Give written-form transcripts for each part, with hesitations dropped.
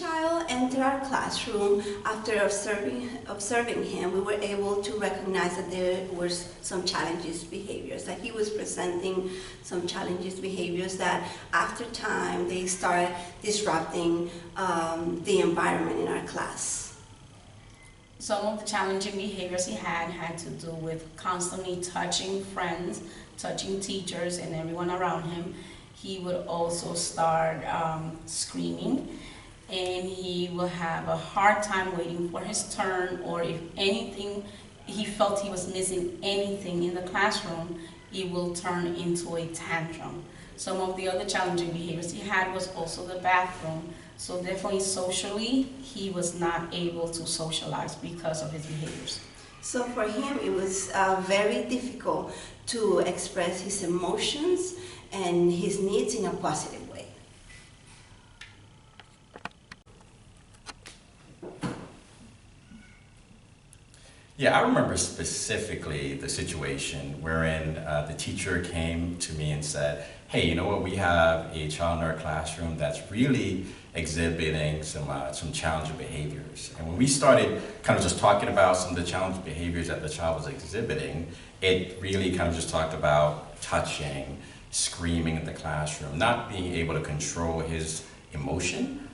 child entered our classroom, after observing him, we were able to recognize that there were some challenges behaviors, that he was presenting some challenges behaviors that after time they started disrupting the environment in our class. Some of the challenging behaviors he had to do with constantly touching friends, touching teachers and everyone around him. He would also start screaming, and he will have a hard time waiting for his turn, or if anything, he felt he was missing anything in the classroom, it will turn into a tantrum. Some of the other challenging behaviors he had was also the bathroom. So definitely socially, he was not able to socialize because of his behaviors. So for him, it was very difficult to express his emotions and his needs in a positive way. Yeah, I remember specifically the situation wherein the teacher came to me and said, hey, you know what, we have a child in our classroom that's really exhibiting some challenging behaviors. And when we started kind of just talking about some of the challenging behaviors that the child was exhibiting, it really kind of just talked about touching, screaming in the classroom, not being able to control his emotion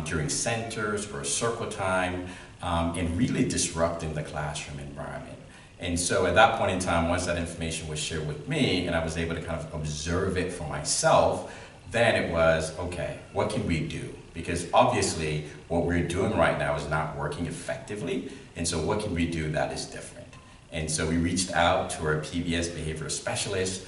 during centers or circle time, and really disrupting the classroom environment. And so at that point in time, once that information was shared with me and I was able to kind of observe it for myself, then it was, okay, what can we do? Because obviously what we're doing right now is not working effectively. And so what can we do that is different? And so we reached out to our PBS behavioral specialist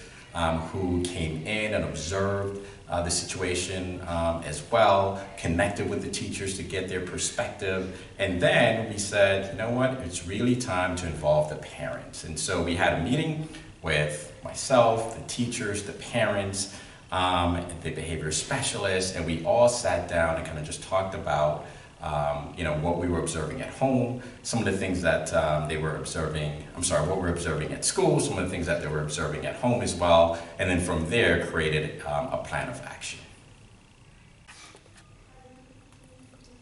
who came in and observed the situation as well, connected with the teachers to get their perspective. And then we said, you know what, it's really time to involve the parents. And so we had a meeting with myself, the teachers, the parents, the behavior specialists, and we all sat down and kind of just talked about what we were observing at home, some of the things that what we're observing at school, some of the things that they were observing at home as well, and then from there created a plan of action.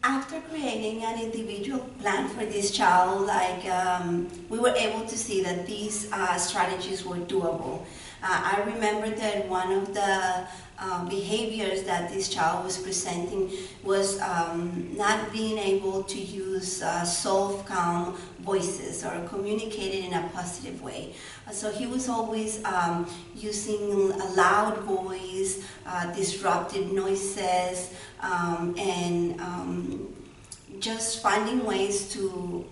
After creating an individual plan for this child, we were able to see that these strategies were doable. I remember that one of the behaviors that this child was presenting was not being able to use soft, calm voices or communicate it in a positive way. So he was always using a loud voice, disruptive noises, and just finding ways to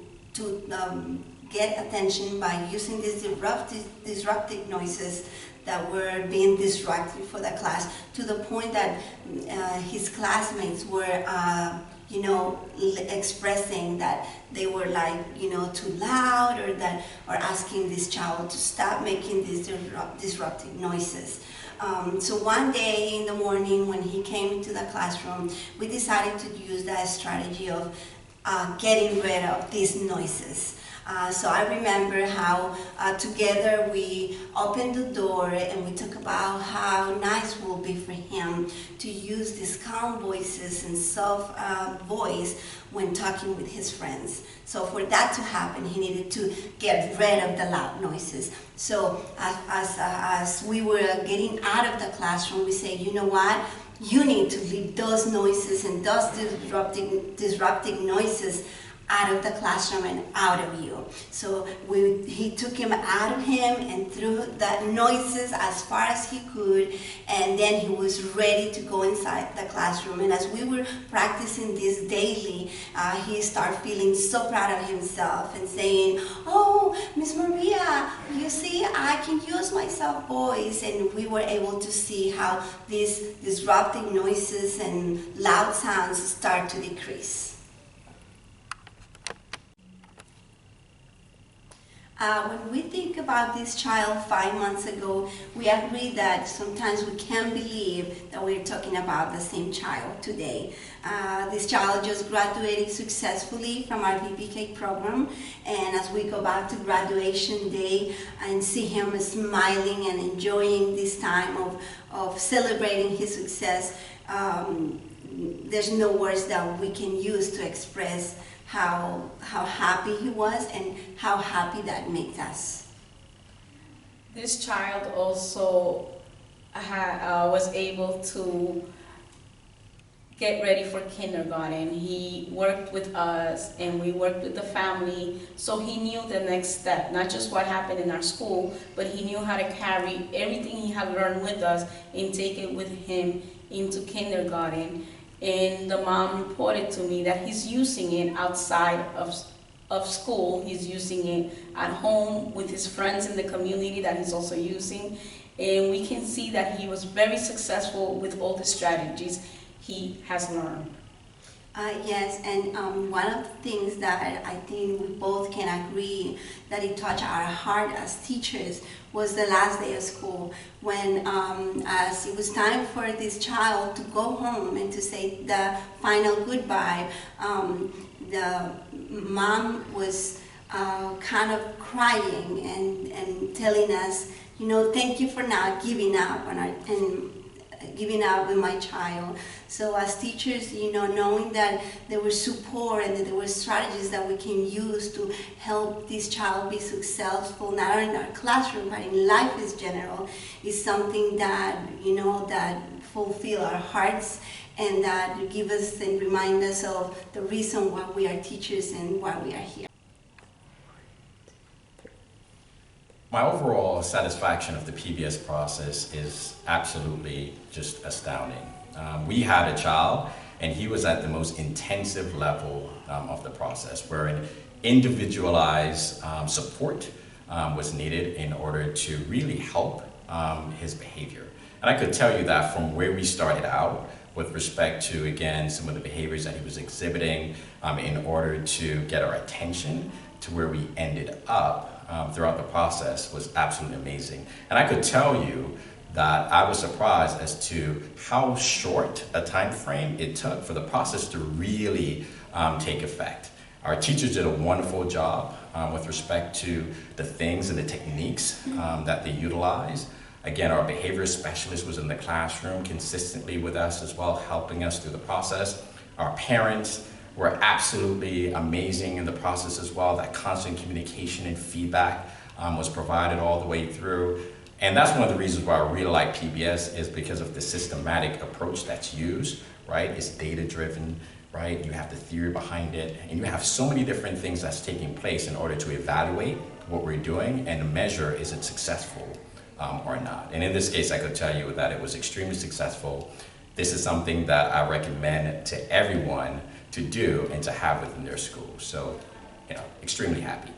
get attention by using these disruptive noises that were being disruptive for the class, to the point that his classmates were expressing that they were too loud, or asking this child to stop making these disruptive noises. So one day in the morning when he came into the classroom, we decided to use that strategy of getting rid of these noises. So I remember how together we opened the door and we talked about how nice it will be for him to use these calm voices and soft voice when talking with his friends. So for that to happen, he needed to get rid of the loud noises. So as we were getting out of the classroom, we say, you know what? You need to leave those noises and those disrupting noises out of the classroom and out of you. So he took him out of him and threw the noises as far as he could, and then he was ready to go inside the classroom. And as we were practicing this daily, he started feeling so proud of himself and saying, oh, Miss Maria, you see, I can use my soft voice. And we were able to see how these disrupting noises and loud sounds start to decrease. When we think about this child 5 months ago, we agree that sometimes we can't believe that we're talking about the same child today. This child just graduated successfully from our VPK program, and as we go back to graduation day and see him smiling and enjoying this time of celebrating his success, there's no words that we can use to express how happy he was and how happy that makes us. This child also was able to get ready for kindergarten. He worked with us and we worked with the family, so he knew the next step, not just what happened in our school, but he knew how to carry everything he had learned with us and take it with him into kindergarten. And the mom reported to me that he's using it outside of school. He's using it at home with his friends in the community that he's also using. And we can see that he was very successful with all the strategies he has learned. Yes, and one of the things that I think we both can agree that it touched our heart as teachers was the last day of school, when as it was time for this child to go home and to say the final goodbye, the mom was kind of crying and telling us, thank you for not giving up and giving up with my child. So as teachers, knowing that there was support and that there were strategies that we can use to help this child be successful, not only in our classroom, but in life in general, is something that, that fulfill our hearts and that give us and remind us of the reason why we are teachers and why we are here. My overall satisfaction of the PBS process is absolutely just astounding. We had a child, and he was at the most intensive level of the process, where an individualized support was needed in order to really help his behavior. And I could tell you that from where we started out with respect to, again, some of the behaviors that he was exhibiting in order to get our attention, to where we ended up throughout the process was absolutely amazing. And I could tell you that I was surprised as to how short a time frame it took for the process to really take effect. Our teachers did a wonderful job with respect to the things and the techniques that they utilized. Again, our behavior specialist was in the classroom consistently with us as well, helping us through the process. Our parents were absolutely amazing in the process as well. That constant communication and feedback was provided all the way through. And that's one of the reasons why I really like PBS, is because of the systematic approach that's used, right? It's data-driven, right? You have the theory behind it, and you have so many different things that's taking place in order to evaluate what we're doing and measure is it successful or not. And in this case, I could tell you that it was extremely successful. This is something that I recommend to everyone to do and to have within their school. So, extremely happy.